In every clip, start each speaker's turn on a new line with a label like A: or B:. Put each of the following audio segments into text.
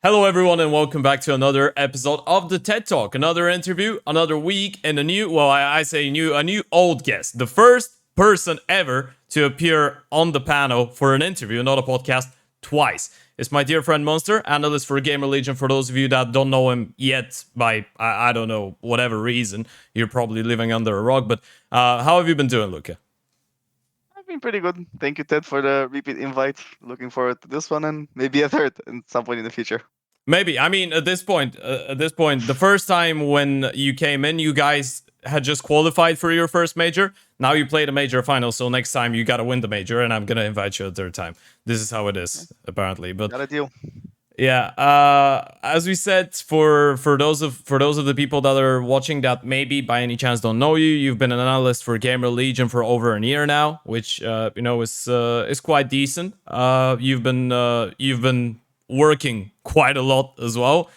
A: Hello, everyone, and welcome back to another episode of the TED Talk. Another interview, another week, and I say a new old guest. The first person ever to appear on the panel for an interview, not a podcast, twice. It's my dear friend Munstur, analyst for Gamer Legion. For those of you that don't know him yet, by I don't know whatever reason, you're probably living under a rock. But how have you been doing, Luca?
B: I've been pretty good. Thank you, Ted, for the repeat invite. Looking forward to this one and maybe a third at some point in the future.
A: Maybe. I mean, at this point, the first time when you came in, you guys had just qualified for your first major. Now you played a major final, so next time you gotta win the major, and I'm gonna invite you a third time. This is how it
B: Yeah,
A: is, apparently. But
B: got a deal.
A: yeah, as we said, for those of the people that are watching that maybe by any chance don't know you, you've been an analyst for Gamer Legion for over a year now, which is quite decent. You've been working quite a lot as well.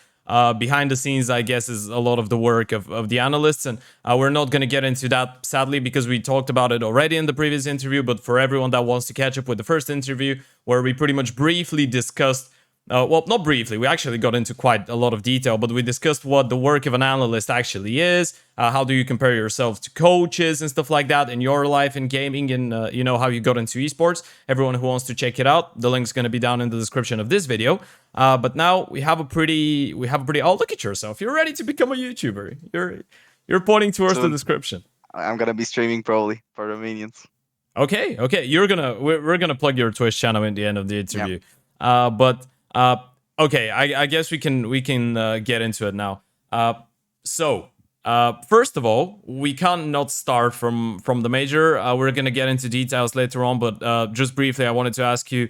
A: Behind the scenes, I guess, is a lot of the work of the analysts, and we're not going to get into that sadly because we talked about it already in the previous interview. But for everyone that wants to catch up with the first interview, where we pretty much briefly discussed well, not briefly. We actually got into quite a lot of detail, but we discussed what the work of an analyst actually is. How do you compare yourself to coaches and stuff like that in your life in gaming, and how you got into esports. Everyone who wants to check it out, the link's going to be down in the description of this video. But now we have a pretty. Oh, look at yourself! You're ready to become a YouTuber. You're pointing towards the
B: Soon,
A: description.
B: I'm gonna be streaming probably for Romanians.
A: Okay. We're gonna plug your Twitch channel in the end of the
B: Yeah.
A: interview. But okay, I guess we can get into it now. First of all, we can't not start from the major. We're gonna get into details later on, but just briefly, I wanted to ask you,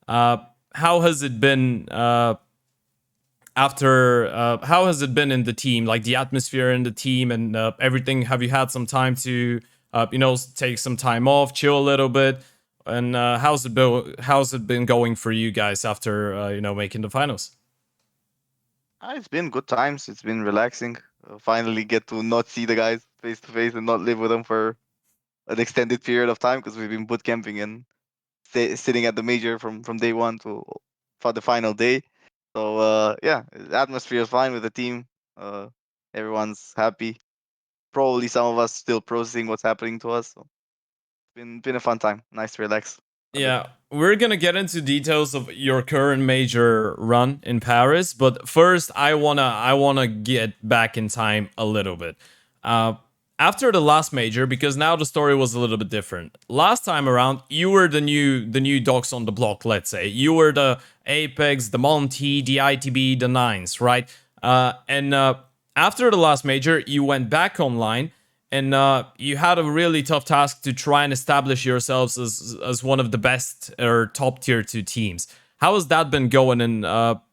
A: how has it been after? How has it been in the team, like the atmosphere in the team and everything? Have you had some time to, take some time off, chill a little bit? And how's it been going for you guys after making the finals?
B: It's been good times. It's been relaxing. Finally get to not see the guys face to face and not live with them for an extended period of time because we've been boot camping and sitting at the major from day one to for the final day. So yeah, the atmosphere is fine with the team. Uh, Everyone's happy. Probably some of us still processing what's happening to us. So been a fun time. Nice to relax a bit.
A: Yeah, we're gonna get into details of your current major run in Paris, but first I wanna get back in time a little bit. Uh, After the last major, because now the story was a little bit different. Last time around, you were the new dogs on the block. Let's say you were the Apex, the Monty, the ITB, the Nines, right? And after the last major, you went back online and you had a really tough task to try and establish yourselves as one of the best or top tier two teams. How has that been going? And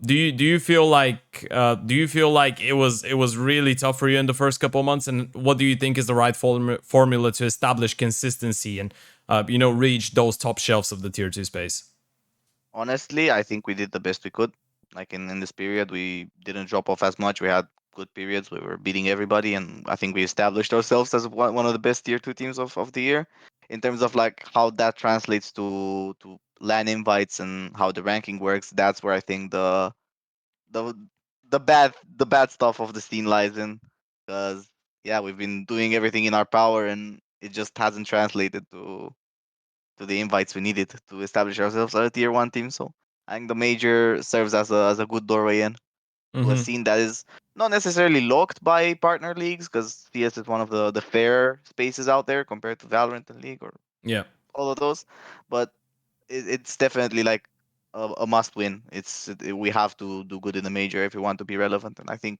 A: do you feel like it was really tough for you in the first couple of months? And what do you think is the right formula to establish consistency and reach those top shelves of the tier two space?
B: Honestly, I think we did the best we could. Like in this period, we didn't drop off as much. We had good periods. We were beating everybody, and I think we established ourselves as one of the best tier two teams of the year. In terms of like how that translates to LAN invites and how the ranking works, that's where I think the the bad stuff of the scene lies in. Because yeah, we've been doing everything in our power, and it just hasn't translated to the invites we needed to establish ourselves as a tier one team. So I think the major serves as a good doorway in to a
A: Mm-hmm.
B: scene that is not necessarily locked by partner leagues because CS is one of the fair spaces out there compared to Valorant and League or
A: Yeah.
B: all of those, but it's definitely like a must win. We have to do good in the major if we want to be relevant, and I think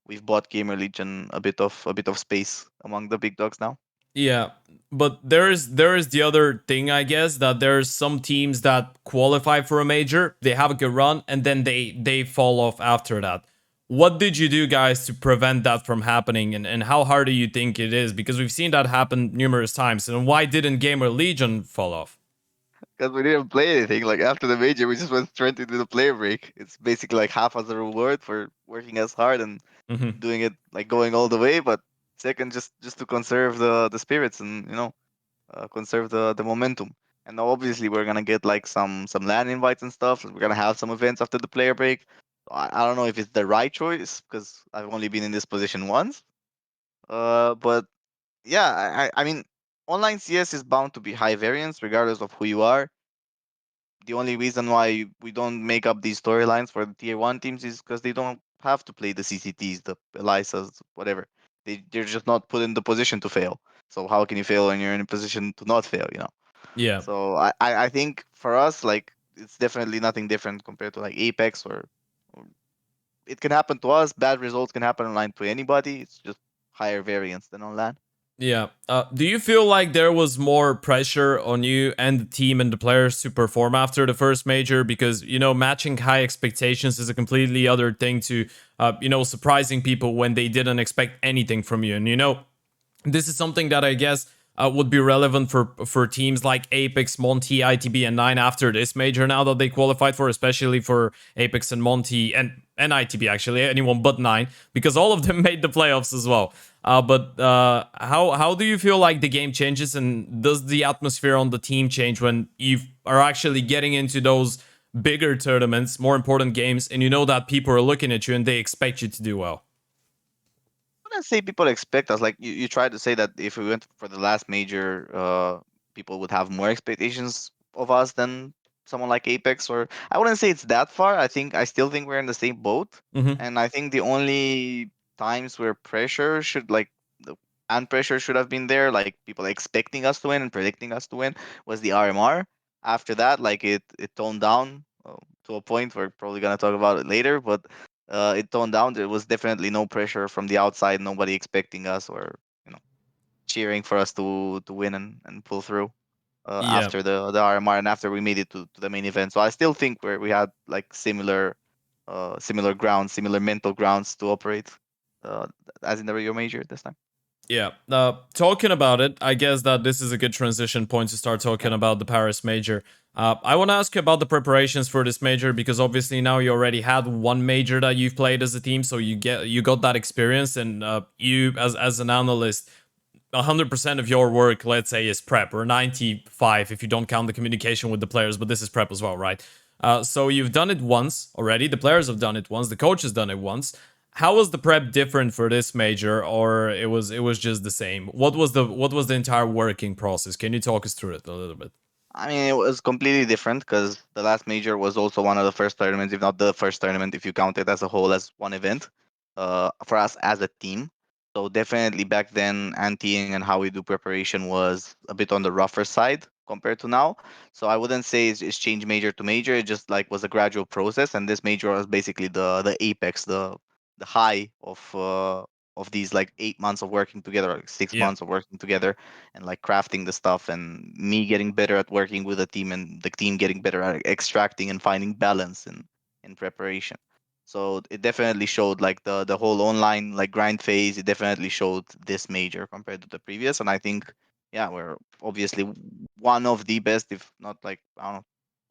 B: we've bought Gamer Legion a bit of space among the big dogs now.
A: Yeah, but there is the other thing, I guess, that there's some teams that qualify for a major, they have a good run, and then they fall off after that. What did you do, guys, to prevent that from happening, and how hard do you think it is? Because we've seen that happen numerous times, and why didn't Gamer Legion fall off?
B: Because we didn't play anything. Like after the major, we just went straight into the player break. It's basically like half as a reward for working as hard and
A: Hmm.
B: doing it like going all the way. But second, just to conserve the spirits and conserve the momentum. And now obviously we're gonna get like some LAN invites and stuff. We're gonna have some events after the player break. I don't know if it's the right choice because I've only been in this position once. But yeah, I mean, online CS is bound to be high variance regardless of who you are. The only reason why we don't make up these storylines for the tier one teams is because they don't have to play the CCTs, the Elysas, whatever. They're just not put in the position to fail. So how can you fail when you're in a position to not fail?
A: Yeah.
B: So I think for us, like, it's definitely nothing different compared to like Apex or it can happen to us. Bad results can happen online to anybody. It's just higher variance than online.
A: Yeah. Do you feel like there was more pressure on you and the team and the players to perform after the first major? Because, matching high expectations is a completely other thing to, surprising people when they didn't expect anything from you. And, this is something that I guess would be relevant for teams like Apex, Monty, ITB, and Nine after this major. Now that they qualified for, especially for Apex and Monty and ITB actually, anyone but Nine, because all of them made the playoffs as well. But how do you feel like the game changes, and does the atmosphere on the team change when you are actually getting into those bigger tournaments, more important games, and you know that people are looking at you and they expect you to do well?
B: Wouldn't say people expect us. Like you tried to say that if we went for the last major, people would have more expectations of us than someone like Apex. Or I wouldn't say it's that far. I still think we're in the same boat.
A: Mm-hmm.
B: And I think the only times where pressure should like the and pressure should have been there, like people expecting us to win and predicting us to win, was the RMR. After that, like it toned down to a point we're probably gonna talk about it later, but it toned down. There was definitely no pressure from the outside, nobody expecting us or you know cheering for us to win and pull through
A: Yeah.
B: after the RMR and after we made it to the main event. So I still think we had like similar grounds, similar mental grounds to operate uh, as in the Rio Major this time.
A: Yeah. Talking about it, I guess that this is a good transition point to start
B: Yeah.
A: talking about the Paris major. I want to ask you about the preparations for this major because obviously now you already had one major that you've played as a team, so you got that experience, and you as an analyst, 100% of your work, let's say, is prep, or 95 if you don't count the communication with the players, but this is prep as well, right? So you've done it once already. The players have done it once. The coach has done it once. How was the prep different for this major, or it was just the same? What was the entire working process? Can you talk us through it a little bit?
B: I mean, it was completely different because the last major was also one of the first tournaments, if not the first tournament, if you count it as a whole as one event, for us as a team. So definitely back then, anteing and how we do preparation was a bit on the rougher side compared to now. So I wouldn't say it's changed major to major. It just like was a gradual process, and this major was basically the apex, the high of these like 8 months of working together, like six
A: Yeah.
B: months of working together and like crafting the stuff and me getting better at working with a team and the team getting better at extracting and finding balance in preparation. So it definitely showed like the whole online like grind phase. It definitely showed this major compared to the previous, and I think yeah we're obviously one of the best, if not like I don't know,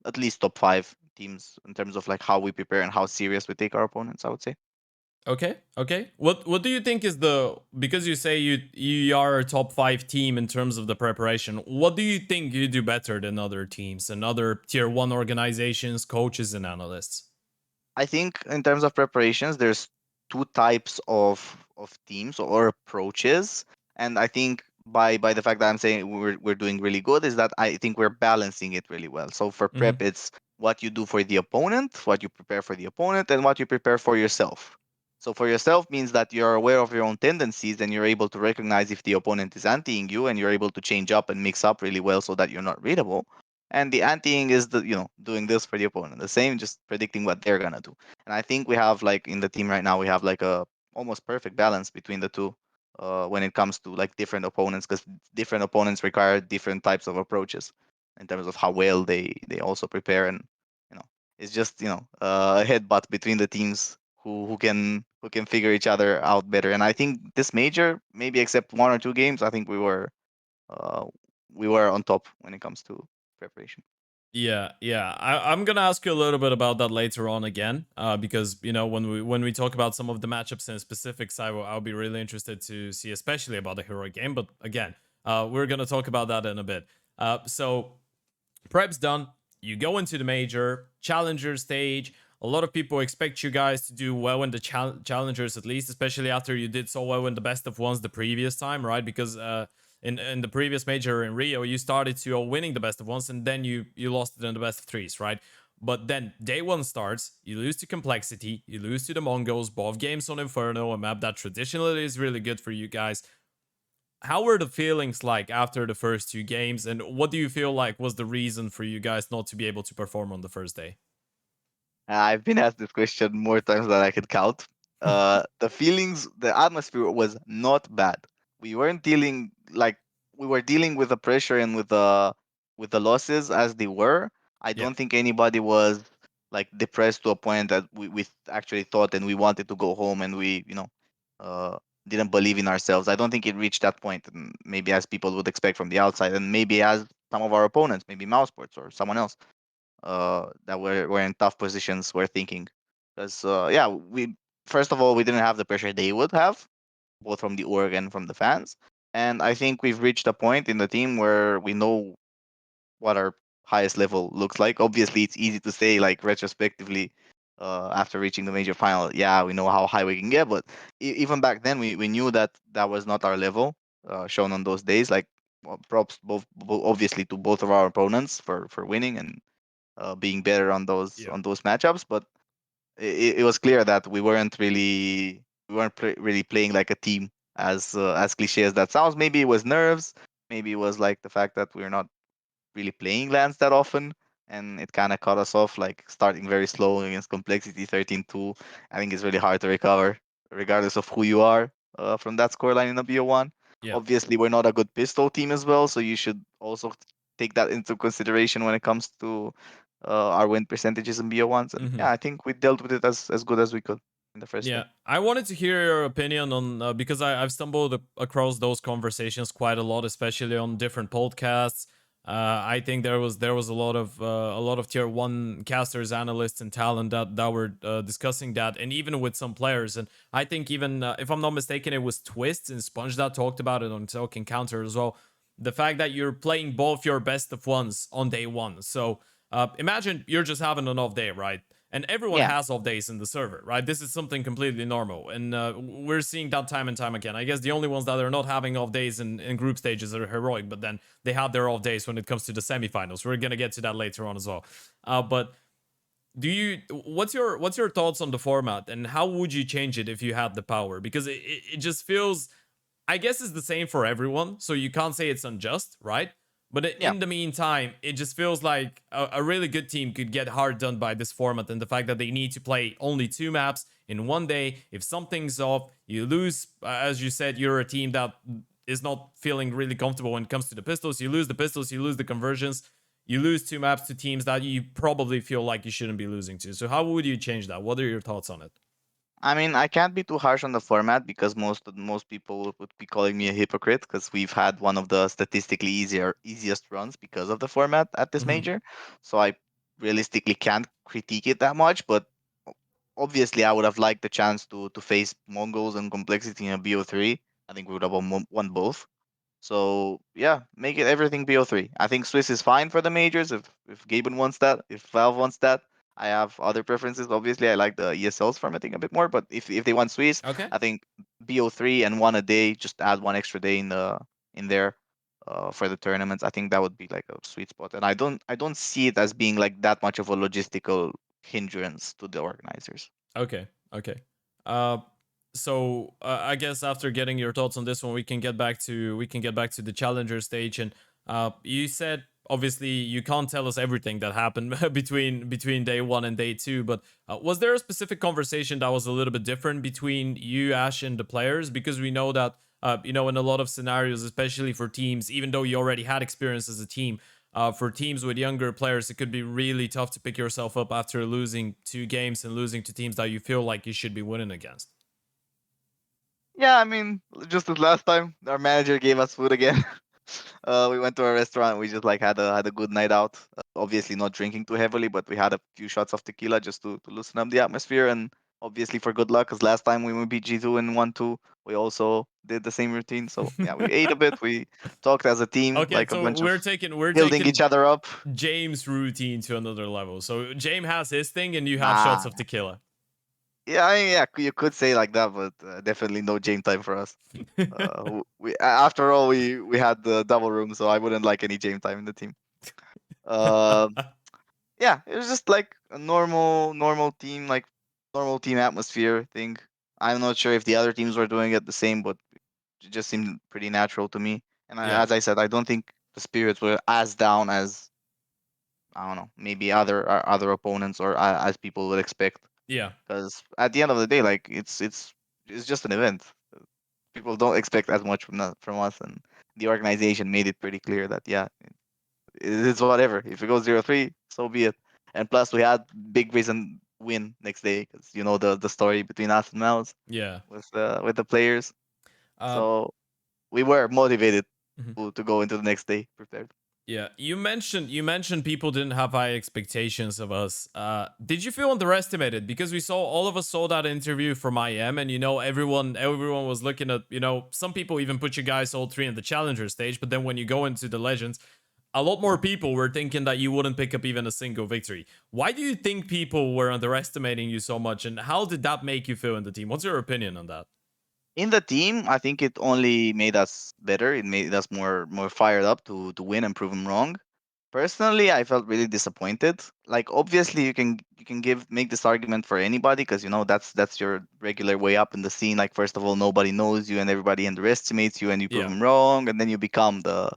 B: at least top five teams in terms of like how we prepare and how serious we take our opponents. I would say.
A: Okay, okay. What do you think is the, because you say you are a top 5 team in terms of the preparation. What do you think you do better than other teams and other tier 1 organizations, coaches and analysts?
B: I think in terms of preparations, there's two types of teams or approaches, and I think by the fact that I'm saying we're doing really good is that I think we're balancing it really well. So for prep,
A: Mhm.
B: it's what you do for the opponent, what you prepare for the opponent, and what you prepare for yourself. So for yourself means that you're aware of your own tendencies and you're able to recognize if the opponent is anteing you, and you're able to change up and mix up really well so that you're not readable. And the anteing is the doing this for the opponent, the same, just predicting what they're gonna do. And I think we have like in the team right now we have like a almost perfect balance between the two when it comes to like different opponents, because different opponents require different types of approaches in terms of how well they also prepare. And you know it's just a headbutt between the teams who can figure each other out better. And I think this major, maybe except one or two games, I think uh, we were on top when it comes to preparation.
A: Yeah, yeah. I'm gonna ask you a little bit about that later on again, because when we talk about some of the matchups and specifics, I'll be really interested to see, especially about the hero game. But again, we're gonna talk about that in a bit. So prep's done. You go into the major challenger stage. a lot of people expect you guys to do well in the challengers, at least, especially after you did so well in the best of ones the previous time, right? Because in the previous major in Rio, you started to winning the best of ones, and then you lost it in the best of threes, right? But then day one starts, you lose to Complexity, you lose to the Mongols, both games on Inferno, a map that traditionally is really good for you guys. How were the feelings like after the first two games, and what do you feel like was the reason for you guys not to be able to perform on the first day?
B: I've been asked this question more times than I could count. The feelings, the atmosphere was not bad. We weren't dealing like we were dealing with the pressure and with the losses as they were. I
A: Yeah.
B: don't think anybody was like depressed to a point that we actually thought and we wanted to go home and we uh, didn't believe in ourselves. I don't think it reached that point, and maybe as people would expect from the outside, and maybe as some of our opponents, maybe Mousesports or someone else that were in tough positions were thinking. Because yeah, we first of all we didn't have the pressure they would have, both from the org and from the fans. And I think we've reached a point in the team where we know what our highest level looks like. Obviously, it's easy to say like retrospectively after reaching the major final. Yeah, we know how high we can get, but even back then we knew that that was not our level shown on those days. Like props obviously to both of our opponents for winning and being better
A: Yeah.
B: on those matchups. But it was clear that we weren't really playing like a team as cliche as that sounds. Maybe it was nerves. Maybe it was like the fact that we're not really playing lands that often, and it kind of caught us off. Like starting very slow against complexity 13-2. I think it's really hard to recover, regardless of who you are from that scoreline in a BO1.
A: Yeah.
B: Obviously, we're not a good pistol team as well, so you should also take that into consideration when it comes to our win percentages in BO1s. And
A: Mm-hmm.
B: yeah, I think we dealt with it as good as we could in the first
A: Yeah,
B: day.
A: I wanted to hear your opinion on because I've stumbled across those conversations quite a lot, especially on different podcasts. I think there was a lot of tier one casters, analysts, and talent that were discussing that, and even with some players. And I think even if I'm not mistaken, it was Twist and Sponge that talked about it on Talk Encounter as well. The fact that you're playing both your best of ones on day one. So imagine you're just having an off day, right? And everyone
B: Yeah,
A: has off days in the server, right? This is something completely normal, and we're seeing that time and time again. I guess the only ones that are not having off days in group stages are heroic, but then they have their off days when it comes to the semifinals. We're gonna get to that later on as well. But do you what's your thoughts on the format, and how would you change it if you had the power? Because it just feels, I guess it's the same for everyone, so you can't say it's unjust, right? But
B: yeah.
A: in the meantime, it just feels like a really good team could get hard done by this format, and the fact that they need to play only two maps in one day. If something's off, you lose. As you said, you're a team that is not feeling really comfortable when it comes to the pistols. You lose the pistols, you lose the conversions, you lose two maps to teams that you probably feel like you shouldn't be losing to. So how would you change that? What are your thoughts on it?
B: I mean, I can't be too harsh on the format because most people would be calling me a hypocrite because we've had one of the statistically easiest runs because of the format at this
A: Mm-hmm.
B: major. So I realistically can't critique it that much, but obviously I would have liked the chance to face Mongols and complexity in a BO3. I think we would have won both. So yeah, make it everything BO3. I think Swiss is fine for the majors if Gaben wants that, if Valve wants that. I have other preferences. Obviously, I like the ESL's formatting a bit more, but if they want Swiss,
A: Okay.
B: I think BO3 and one a day, just add one extra day in there for the tournaments. I think that would be like a sweet spot. And I don't see it as being like that much of a logistical hindrance to the organizers.
A: Okay. Okay. Uh, I guess after getting your thoughts on this one, we can get back to the challenger stage. And you said obviously you can't tell us everything that happened between day one and day two. But was there a specific conversation that was a little bit different between you, Ash, and the players? Because we know that in a lot of scenarios, especially for teams, even though you already had experience as a team, for teams with younger players, it could be really tough to pick yourself up after losing two games and losing to teams that you feel like you should be winning against.
B: Yeah, I mean, just as last time, our manager gave us food again. We went to a restaurant. We just like had a good night out. Obviously, not drinking too heavily, but we had a few shots of tequila just to loosen up the atmosphere. And obviously for good luck, because last time when we beat G2 in 1-2, we also did the same routine. So yeah, we ate a bit. We talked as a team,
A: Okay,
B: like a
A: so
B: bunch of
A: we're
B: building each
A: taking
B: other up.
A: James' routine to another level. So James has his thing, and you have shots
B: Nah,
A: of tequila.
B: yeah, yeah, you could say like that, but definitely no game time for us. After all, we had the double room, so I wouldn't like any game time in the team. Uh, yeah, it was just like a normal team, like normal team atmosphere thing. I'm not sure if the other teams were doing it the same, but it just seemed pretty natural to me. And
A: Yeah,
B: as I said, I don't think the spirits were as down as, I don't know, maybe other opponents, or as people would expect.
A: yeah,
B: Because at the end of the day, like it's just an event. People don't expect as much from us, and the organization made it pretty clear that yeah, it's whatever. If it goes 0-3, so be it. And plus, we had big reason win next day, because you know the story between us and Mouse
A: yeah.
B: with the players.
A: Uh,
B: So we were motivated
A: mhm.
B: to go into the next day prepared.
A: Yeah, you mentioned people didn't have high expectations of us. Did you feel underestimated? Because we saw all of us saw that interview from IM, and everyone was looking at some people even put you guys all three in the challenger stage, but then when you go into the legends, a lot more people were thinking that you wouldn't pick up even a single victory. Why do you think people were underestimating you so much, and how did that make you feel in the team? What's your opinion on that?
B: In the team, I think it only made us better. It made us more fired up to win and prove them wrong. Personally, I felt really disappointed. Like obviously you can give make this argument for anybody, because you know that's your regular way up in the scene. Like first of all, nobody knows you and everybody underestimates you, and you prove
A: Yeah,
B: them wrong, and then you become the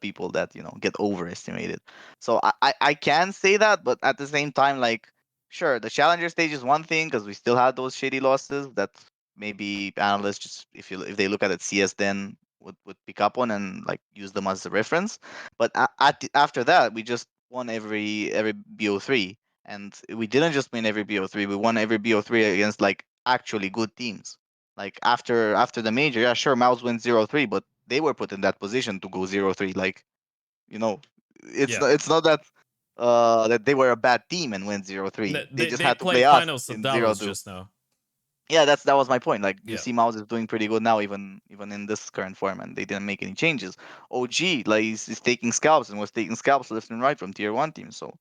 B: people that get overestimated. So I can say that, but at the same time, like sure, the challenger stage is one thing, because we still had those shitty losses that maybe analysts, just if they look at it, CS then would pick up on and like use them as a reference. But after that, we just won every BO3, and we didn't just win every BO3. We won every BO3 against like actually good teams. Like after the major, yeah, sure, Mouse went 0-3, but they were put in that position to go 0-3. Like you know,
A: yeah.
B: it's not that that they were a bad team and went 0-3. They just
A: They
B: had to play
A: played
B: us
A: finals of
B: in
A: Dallas
B: 0-2.
A: just now.
B: Yeah, that was my point. Like you
A: Yeah,
B: see, Mouse is doing pretty good now, even in this current form, and they didn't make any changes. OG, like is taking scalps and was taking scalps left and right from tier 1 teams. So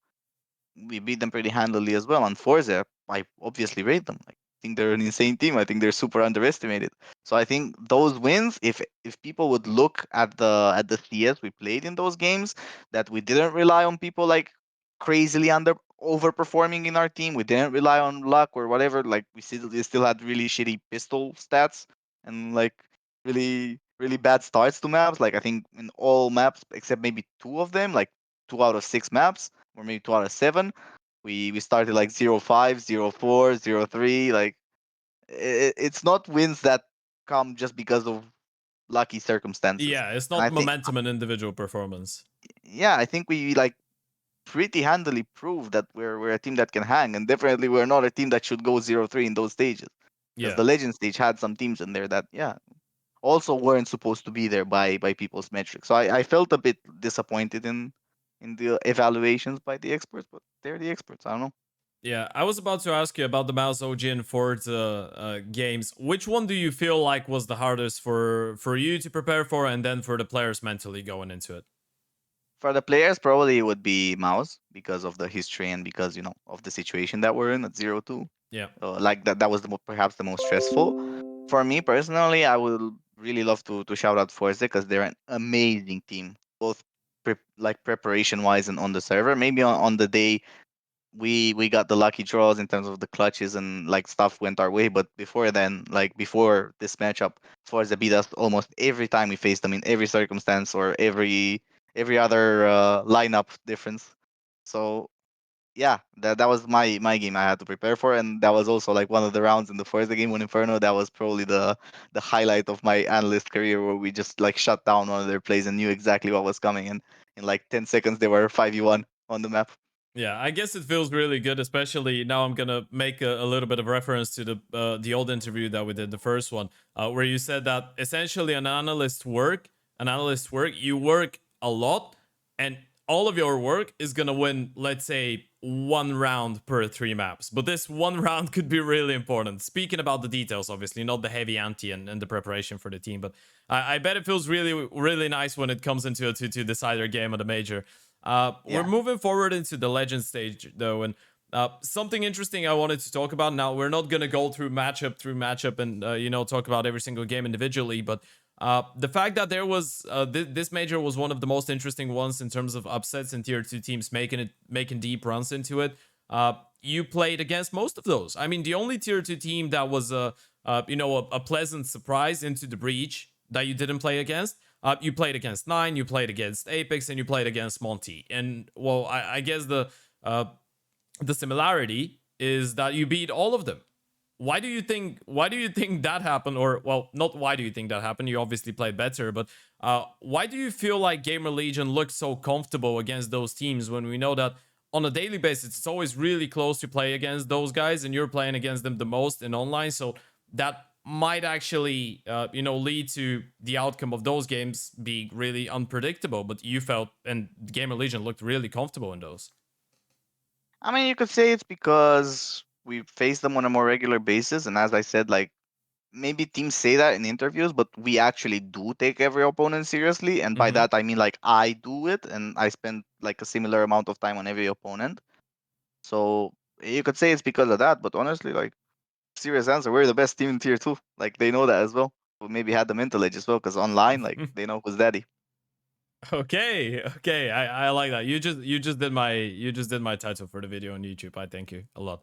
B: we beat them pretty handily as well. On Forza, I obviously rate them. Like, I think they're an insane team. I think they're super underestimated. So I think those wins, if people would look at the CS we played in those games, that we didn't rely on people like crazily overperforming in our team. We didn't rely on luck or whatever. Like we still had really shitty pistol stats and like really bad starts to maps. Like I think in all maps except maybe two of them, like 2 out of 6 maps or maybe 2 out of 7. We started like 0-5, 0-4, 0-3. Like it's not wins that come just because of lucky circumstances.
A: yeah. It's
B: And
A: not momentum and individual performance.
B: I think we like pretty handily proved that we're a team that can hang, and definitely we're not a team that should go 0-3 in those stages. Because
A: Yeah,
B: the legend stage had some teams in there that also weren't supposed to be there by people's metrics. So I felt a bit disappointed in the evaluations by the experts, but they're the experts. I don't know.
A: yeah. I was about to ask you about the Mouse OG and Forza games. Which one do you feel like was the hardest for you to prepare for, and then for the players mentally going into it?
B: For the players, probably it would be Mouse because of the history and because of the situation that we're in at 0-2.
A: Yeah,
B: Like that was perhaps the most stressful. For me personally, I would really love to shout out Forza because they're an amazing team, both like preparation wise and on the server. Maybe on the day we got the lucky draws in terms of the clutches and like stuff went our way, but before then, like before this matchup, Forza beat us almost every time we faced them in every circumstance or every other lineup difference. So yeah, that was my game I had to prepare for, and that was also like one of the rounds in the Forza game when Inferno. That was probably the highlight of my analyst career, where we just like shut down one of their plays and knew exactly what was coming, and in like 10 seconds they were 5v1 on the map.
A: yeah. I guess it feels really good, especially now. I'm gonna make a little bit of reference to the old interview that we did, the first one, where you said that essentially an analyst work, you work a lot, and all of your work is gonna win, let's say, one round per three maps. But this one round could be really important. Speaking about the details, obviously, not the heavy ante and the preparation for the team, but I bet it feels really, really nice when it comes into a 2-2 decider game of the major. We're
B: Yeah.
A: moving forward into the legend stage, though, and something interesting I wanted to talk about. Now, we're not gonna go through matchup, and talk about every single game individually, but the fact that there was this major was one of the most interesting ones in terms of upsets and tier two teams making deep runs into it. You played against most of those. I mean, the only tier two team that was a pleasant surprise into the breach that you didn't play against. You played against Nine, you played against Apex, and you played against Monty. And well, I guess the similarity is that you beat all of them. Why do you think that happened? Or, well, not why do you think that happened, you obviously played better, but why do you feel like Gamer Legion looked so comfortable against those teams when we know that on a daily basis it's always really close to play against those guys, and you're playing against them the most in online? So that might actually lead to the outcome of those games being really unpredictable, but you felt and Gamer Legion looked really comfortable in those.
B: I mean, you could say it's because we face them on a more regular basis, and as I said, like maybe teams say that in interviews, but we actually do take every opponent seriously, and by
A: Mm-hmm.
B: that I mean like I do it, and I spend like a similar amount of time on every opponent. So you could say it's because of that, but honestly, like serious answer, we're the best team in tier two. Like they know that as well. We maybe had the mental edge as well, because online, like they know who's daddy.
A: Okay, okay, I like that. You just did my title for the video on YouTube. I thank you a lot.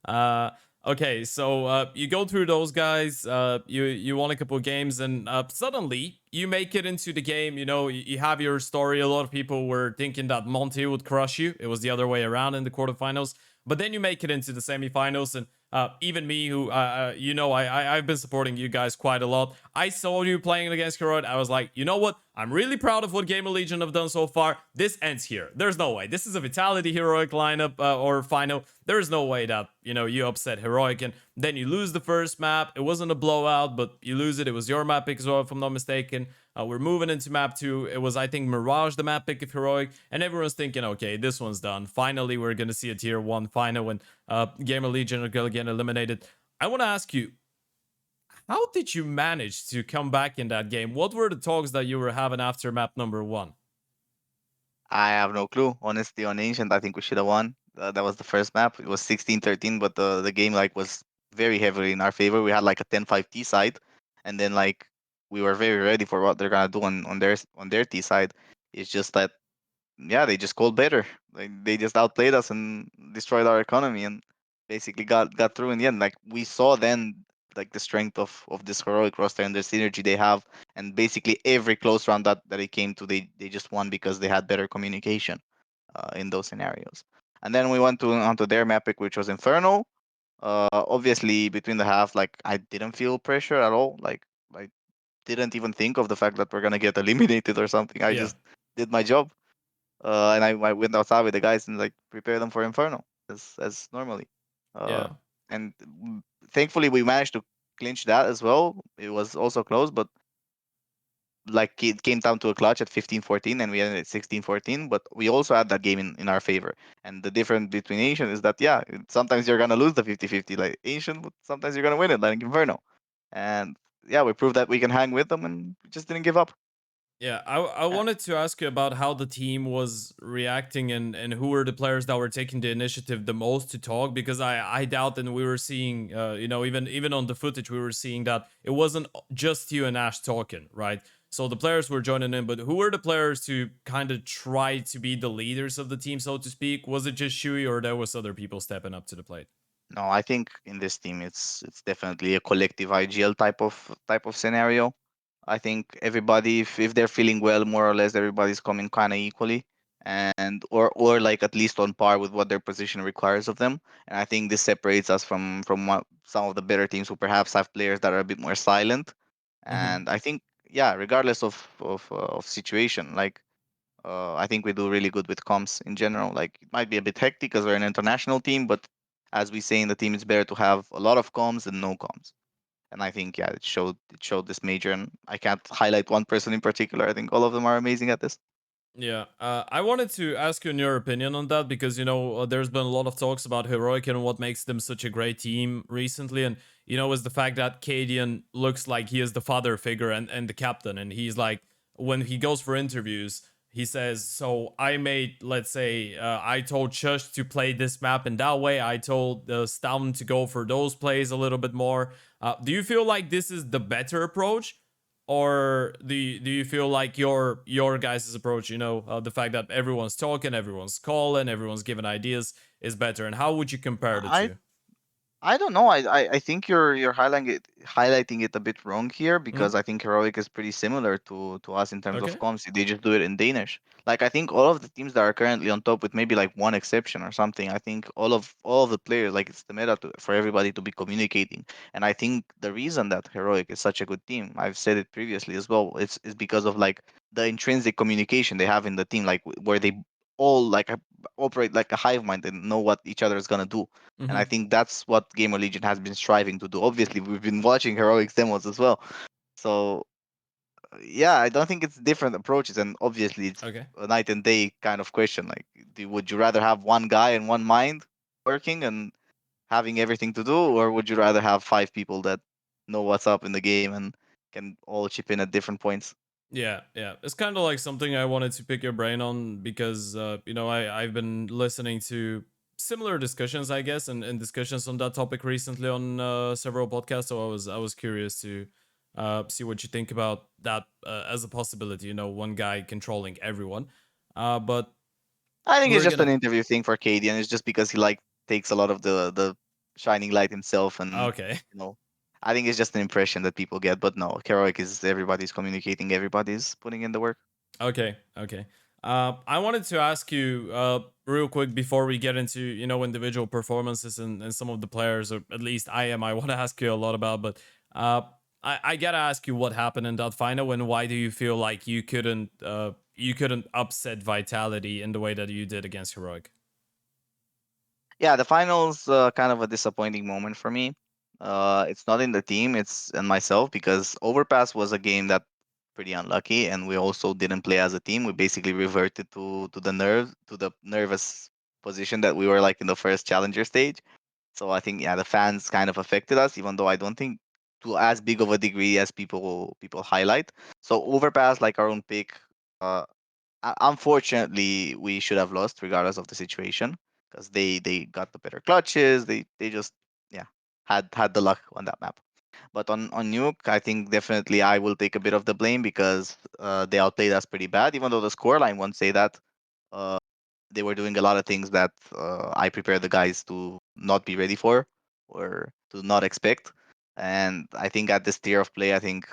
A: Uh, okay, so you go through those guys. You won a couple of games, and suddenly you make it into the game. You have your story. A lot of people were thinking that Monty would crush you. It was the other way around in the quarterfinals. But then you make it into the semifinals, and even me, who I've been supporting you guys quite a lot. I saw you playing against Heroic. I was like, you know what? I'm really proud of what Gamer Legion have done so far. This ends here. There's no way. This is a Vitality Heroic lineup or final. There is no way that you upset Heroic and then you lose the first map. It wasn't a blowout, but you lose it. It was your map pick as well, if I'm not mistaken. We're moving into map 2. It was, I think, Mirage, the map pick of Heroic. And everyone's thinking, okay, this one's done. Finally, we're going to see a tier 1 final when Gamer Legion are going to get eliminated. I want to ask you, how did you manage to come back in that game? What were the talks that you were having after map number 1?
B: I have no clue. Honestly, on Ancient, I think we should have won. That was the first map. It was 16-13, but the game like was very heavily in our favor. We had like a 10-5 T side, and then like we were very ready for what they're gonna do on their T side. It's just that yeah, they just called better. Like they just outplayed us and destroyed our economy and basically got through in the end. Like we saw then like the strength of this heroic roster and the synergy they have, and basically every close round that it came to, they just won because they had better communication in those scenarios. And then we went to onto their map pick, which was Inferno. Obviously between the half, like I didn't feel pressure at all. Like I didn't even think of the fact that we're gonna get eliminated or something. I
A: Yeah,
B: just did my job, and I went outside with the guys and like prepare them for Inferno as normally. Uh,
A: yeah,
B: and thankfully we managed to clinch that as well. It was also close, but like it came down to a clutch at 15-14 and we ended at 16-14, but we also had that game in our favor. And the difference between Ancient is that yeah, sometimes you're gonna lose the 50-50 like Ancient, but sometimes you're gonna win it like Inferno. And yeah, we proved that we can hang with them and we just didn't give up.
A: yeah. I
B: Yeah.
A: wanted to ask you about how the team was reacting and who were the players that were taking the initiative the most to talk, because I doubt that we were seeing even on the footage we were seeing that it wasn't just you and Ash talking, right? So the players were joining in, but who were the players to kind of try to be the leaders of the team, so to speak? Was it just Shui, or there was other people stepping up to the plate?
B: No, I think in this team it's definitely a collective IGL type of scenario. I think everybody, if they're feeling well, more or less everybody's coming kind of equally, and or like at least on par with what their position requires of them. And I think this separates us from some of the better teams who perhaps have players that are a bit more silent.
A: Mm-hmm.
B: And I think yeah, regardless of situation, like I think we do really good with comms in general. Like it might be a bit hectic because we're an international team, but as we say in the team, it's better to have a lot of comms than no comms. And I think yeah, it showed this major, and I can't highlight one person in particular. I think all of them are amazing at this.
A: Yeah, I wanted to ask you in your opinion on that because there's been a lot of talks about heroic and what makes them such a great team recently, and is the fact that Cadian looks like he is the father figure and the captain, and he's like when he goes for interviews, he says, "So I made, let's say, I told Shush to play this map in that way. I told Stalin to go for those plays a little bit more." Do you feel like this is the better approach? Or do you feel like your guys' approach, the fact that everyone's talking, everyone's calling, everyone's giving ideas is better, and how would you compare the
B: I
A: two?
B: I don't know. I think you're highlighting it a bit wrong here
A: Hmm.
B: because I think Heroic is pretty similar to us in terms of
A: Okay.
B: comms. They just do it in Danish. Like I think all of the teams that are currently on top, with maybe like one exception or something, I think all of the players, like it's the meta for everybody to be communicating. And I think the reason that Heroic is such a good team, I've said it previously as well, it's because of like the intrinsic communication they have in the team, like where they all like operate like a hive mind and know what each other is gonna do. And I
A: Hmm.
B: think that's what Gamer Legion has been striving to do. Obviously, we've been watching heroics demos as well. So yeah, I don't think it's different approaches, and obviously it's
A: Okay.
B: a night and day kind of question. Like, would you rather have one guy and one mind working and having everything to do, or would you rather have five people that know what's up in the game and can all chip in at different points?
A: Yeah, yeah. It's kind of like something I wanted to pick your brain on because I've been listening to similar discussions, I guess, and discussions on that topic recently on several podcasts. So I was curious to see what you think about that as a possibility. One guy controlling everyone. But
B: I think it's
A: we're
B: just an
A: gonna.
B: interview thing for Katie, and it's just because he like takes a lot of the shining light himself, and
A: Okay.
B: you know, I think it's just an impression that people get. But no, heroic is everybody's communicating, everybody's putting in the work.
A: Okay, okay. I wanted to ask you real quick before we get into individual performances and some of the players, or at least I want to ask you a lot about, but uh, I gotta ask you what happened in that final, and why do you feel like you couldn't upset Vitality in the way that you did against Heroic?
B: Yeah, the finals kind of a disappointing moment for me. It's not in the team, it's in myself because Overpass was a game that pretty unlucky, and we also didn't play as a team. We basically reverted to the nervous position that we were like in the first challenger stage. So I think yeah, the fans kind of affected us, even though I don't think to as big of a degree as people highlight. So Overpass, like our own pick, uh, unfortunately, we should have lost regardless of the situation because they got the better clutches. They just yeah had the luck on that map. But on Nuke, I think definitely I will take a bit of the blame because they outplayed us pretty bad. Even though the scoreline won't say that, uh, they were doing a lot of things that I prepared the guys to not be ready for or to not expect. And I think at this tier of play, I think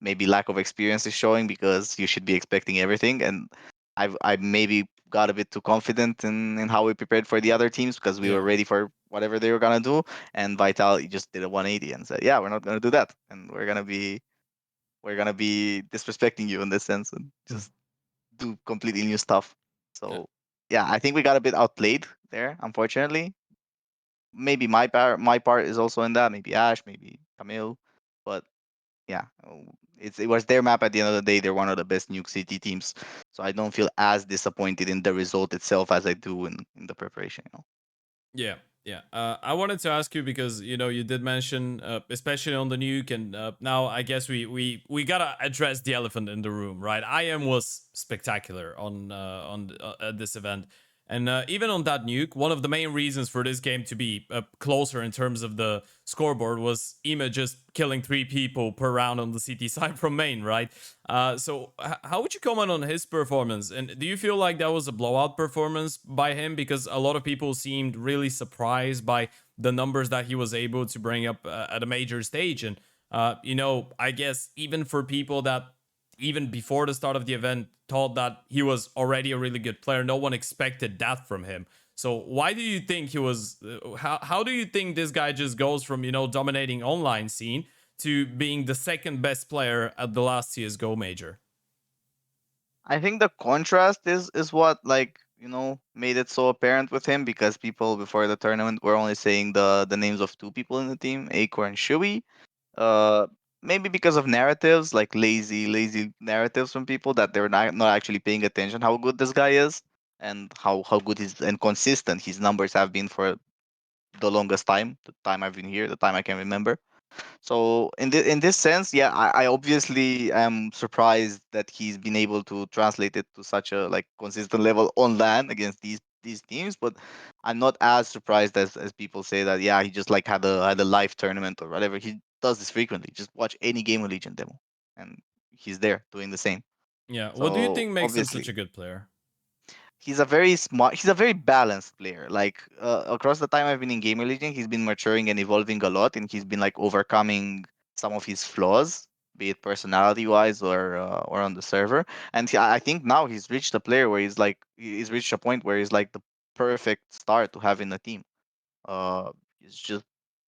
B: maybe lack of experience is showing because you should be expecting everything. And I maybe got a bit too confident in how we prepared for the other teams because we were
A: Yeah,
B: ready for whatever they were gonna do. And Vital just did a 180 and said, "Yeah, we're not gonna do that, and we're gonna be disrespecting you in this sense and just do completely new stuff."
A: yeah,
B: So yeah, I think we got a bit outplayed there, unfortunately. Maybe my part is also in that. Maybe Ash, maybe Camille, but yeah, it was their map at the end of the day. They're one of the best Nuke City teams, so I don't feel as disappointed in the result itself as I do in the preparation.
A: yeah, yeah. I wanted to ask you because you did mention, especially on the nuke, and now I guess we gotta address the elephant in the room, right? IM was spectacular on at this event, and even on that nuke, one of the main reasons for this game to be closer in terms of the scoreboard was Ima just killing 3 people per round on the CT side from main, right? So how would you comment on his performance? And do you feel like that was a blowout performance by him? Because a lot of people seemed really surprised by the numbers that he was able to bring up at a major stage. And I guess even for people that even before the start of the event thought that he was already a really good player, no one expected that from him. So why do you think he was? How do you think this guy just goes from dominating online scene to being the second best player at the last CS:GO major?
B: I think the contrast is what like made it so apparent with him because people before the tournament were only saying the names of two people in the team, Acor and Shui. maybe because of narratives, like lazy narratives from people that they're not actually paying attention how good this guy is and how good his and consistent his numbers have been for the longest time, the time I've been here, the time I can remember. So in this sense, yeah, I obviously am surprised that he's been able to translate it to such a like consistent level on land against these teams. But I'm not as surprised as people say that. Yeah, he just like had a live tournament or whatever. He does this frequently. Just watch any game of Legion demo, and he's there doing the same.
A: Yeah. What do you
B: So
A: think makes him such
B: obviously
A: a good player?
B: he's a very smart, he's a very balanced player. Like across the time I've been in gamer legion, he's been maturing and evolving a lot, and he's been like overcoming some of his flaws, be it personality wise or on the server. And I think now he's reached a player where he's reached a point where he's like the perfect star to have in the team. uh, he's just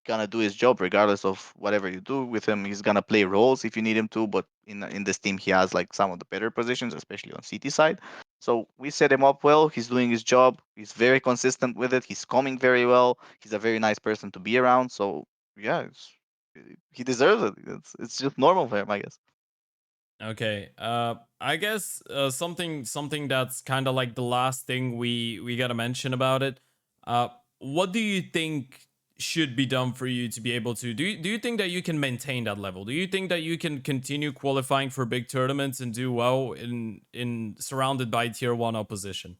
B: gonna do his job regardless of whatever you do with him. He's gonna play roles if you need him to, but in this team he has like some of the better positions, especially on CT side. So we set him up well. He's doing his job. He's very consistent with it. He's coming very well. He's a very nice person to be around. So yeah, he deserves it. It's just normal for him, I guess.
A: Okay. I guess something that's kind of like the last thing we gotta mention about it. Uh, what do you think should be done for you to be able to do you think that you can maintain that level? Do you think that you can continue qualifying for big tournaments and do well in surrounded by tier one opposition?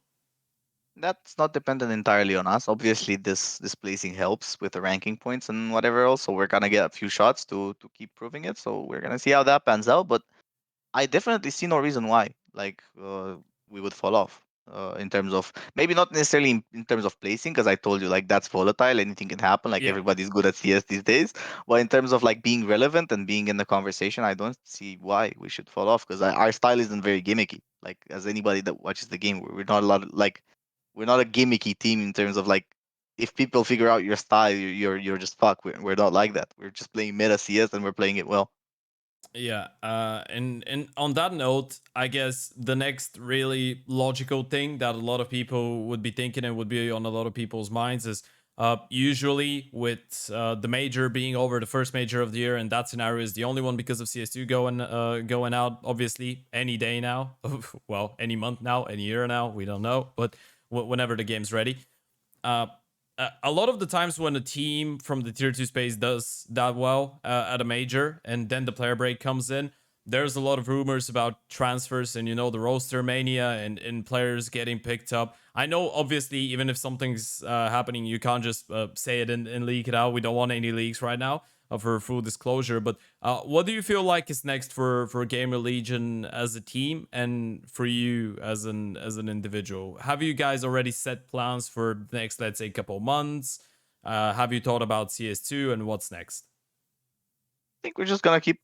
B: That's not dependent entirely on us. Obviously, this placing helps with the ranking points and whatever else. So we're gonna get a few shots to keep proving it. So we're gonna see how that pans out. But I definitely see no reason why we would fall off. In terms of maybe not necessarily in terms of placing, because I told you like that's volatile. Anything can happen. Like
A: Yeah.
B: everybody's good at CS these days. But in terms of like being relevant and being in the conversation, I don't see why we should fall off because our style isn't very gimmicky. Like as anybody that watches the game, we're not a lot of, like we're not a gimmicky team in terms of like if people figure out your style, you're just fuck. We're not like that. We're just playing meta CS and we're playing it well.
A: Yeah, and on that note, I guess the next really logical thing that a lot of people would be thinking and would be on a lot of people's minds is usually with the major being over, the first major of the year, and that scenario is the only one because of CS2 going out. Obviously, any day now, well, any month now, any year now, we don't know, but whenever the game's ready. Uh, a lot of the times when a team from the tier 2 space does that well at a major and then the player break comes in, there's a lot of rumors about transfers and the roster mania and players getting picked up. I know obviously even if something's happening you can't just say it and leak it out. We don't want any leaks right now for full disclosure. But what do you feel like is next for Gamer Legion as a team and for you as an individual? Have you guys already set plans for the next, let's say, couple months? Have you thought about CS2 and what's next?
B: I think we're just gonna keep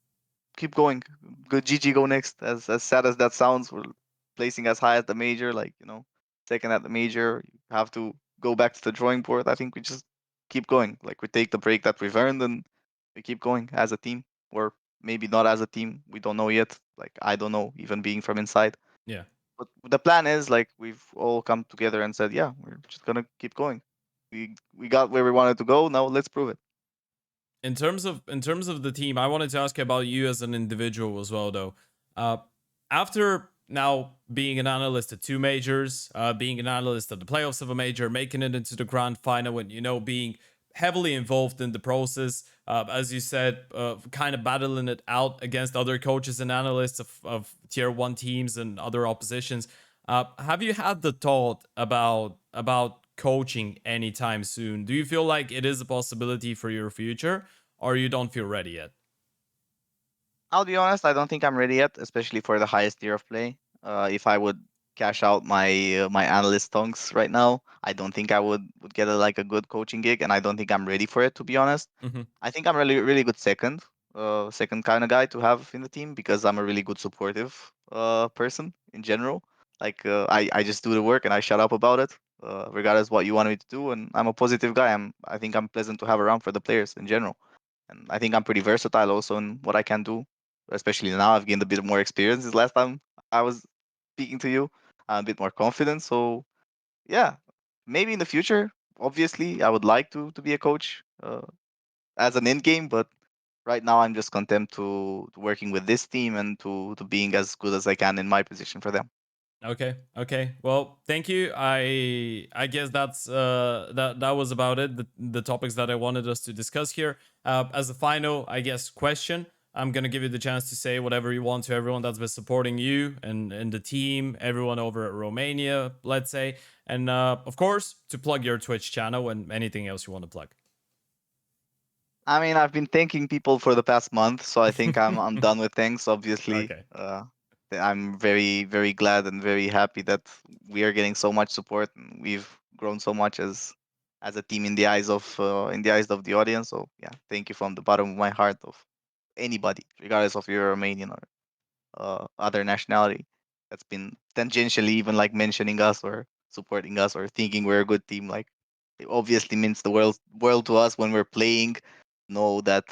B: going. Good GG go next. As sad as that sounds, we're placing as high as the major, like second at the major. You have to go back to the drawing board. I think we just keep going. Like we take the break that we've earned and we keep going as a team, or maybe not as a team. We don't know yet. Like I don't know, even being from inside.
A: Yeah.
B: But the plan is like we've all come together and said, yeah, we're just gonna keep going. We got where we wanted to go. Now let's prove it.
A: In terms of the team, I wanted to ask you about you as an individual as well, though. Uh, After now being an analyst at two majors, being an analyst at the playoffs of a major, making it into the grand final, and being heavily involved in the process, as you said, kind of battling it out against other coaches and analysts of tier one teams and other oppositions. Have you had the thought about coaching anytime soon? Do you feel like it is a possibility for your future, or you don't feel ready yet?
B: I'll be honest, I don't think I'm ready yet, especially for the highest tier of play. If I would cash out my analyst tongues right now, I don't think I would get like a good coaching gig, and I don't think I'm ready for it to be honest.
A: Hmm.
B: I think I'm really good second kind of guy to have in the team because I'm a really good supportive person in general. Like I just do the work and I shut up about it, regardless what you want me to do, and I'm a positive guy. I think I'm pleasant to have around for the players in general. And I think I'm pretty versatile also in what I can do, especially now I've gained a bit more experience this last time I was speaking to you. I'm a bit more confident. So yeah, maybe in the future, obviously I would like to be a coach as an end game, but right now I'm just content to working with this team and to being as good as I can in my position for them.
A: Okay. Okay. Well, thank you. I guess that was about it. The topics that I wanted us to discuss here. As a final, I guess, question, I'm gonna give you the chance to say whatever you want to everyone that's been supporting you and the team, everyone over at Romania, let's say, and of course to plug your Twitch channel and anything else you want to plug.
B: I mean, I've been thanking people for the past month, so I think I'm done with thanks. Obviously,
A: Okay.
B: I'm very glad and very happy that we are getting so much support and we've grown so much as a team in the eyes of the audience. So yeah, thank you from the bottom of my heart of anybody, regardless of you're Romanian or other nationality, that's been tangentially even like mentioning us or supporting us or thinking we're a good team. Like it obviously means the world to us when we're playing. Know that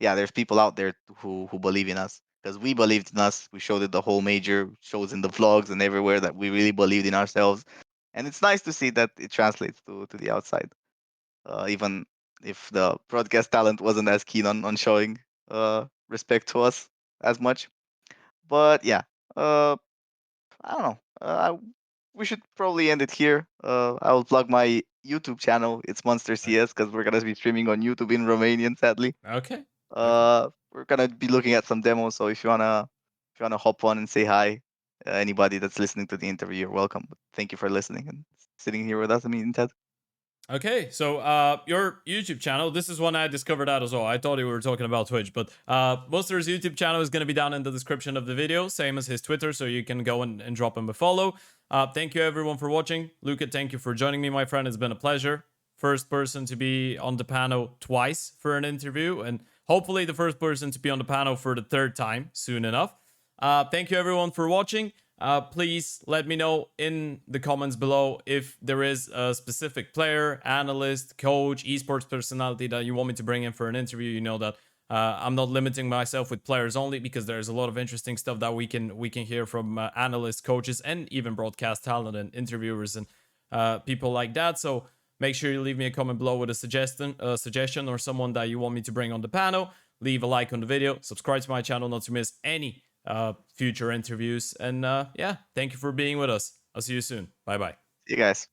B: yeah, there's people out there who believe in us because we believed in us. We showed it the whole major, shows in the vlogs and everywhere that we really believed in ourselves, and it's nice to see that it translates to the outside. Even if the broadcast talent wasn't as keen on showing respect to us as much, but yeah, uh, I don't know. We should probably end it here. I will plug my YouTube channel. It's Monster CS because we're gonna be streaming on YouTube in Romanian. Sadly,
A: Okay. Okay.
B: we're gonna be looking at some demos. So if you wanna hop on and say hi, anybody that's listening to the interview, you're welcome. But thank you for listening and sitting here with us. I mean, Ted.
A: Okay, so your YouTube channel, this is one I discovered out as well. I thought we were talking about Twitch, but Munstur's YouTube channel is going to be down in the description of the video, same as his Twitter, so you can go and drop him a follow. Thank you everyone for watching. Luca, thank you for joining me, my friend. It's been a pleasure. First person to be on the panel twice for an interview, and hopefully the first person to be on the panel for the third time soon enough. Thank you everyone for watching. Please let me know in the comments below if there is a specific player, analyst, coach, esports personality that you want me to bring in for an interview. You know that I'm not limiting myself with players only because there's a lot of interesting stuff that we can hear from analysts, coaches, and even broadcast talent and interviewers and people like that. So make sure you leave me a comment below with a suggestion or someone that you want me to bring on the panel. Leave a like on the video, subscribe to my channel not to miss any future interviews. And yeah, thank you for being with us. I'll see you soon. Bye bye.
B: See you guys.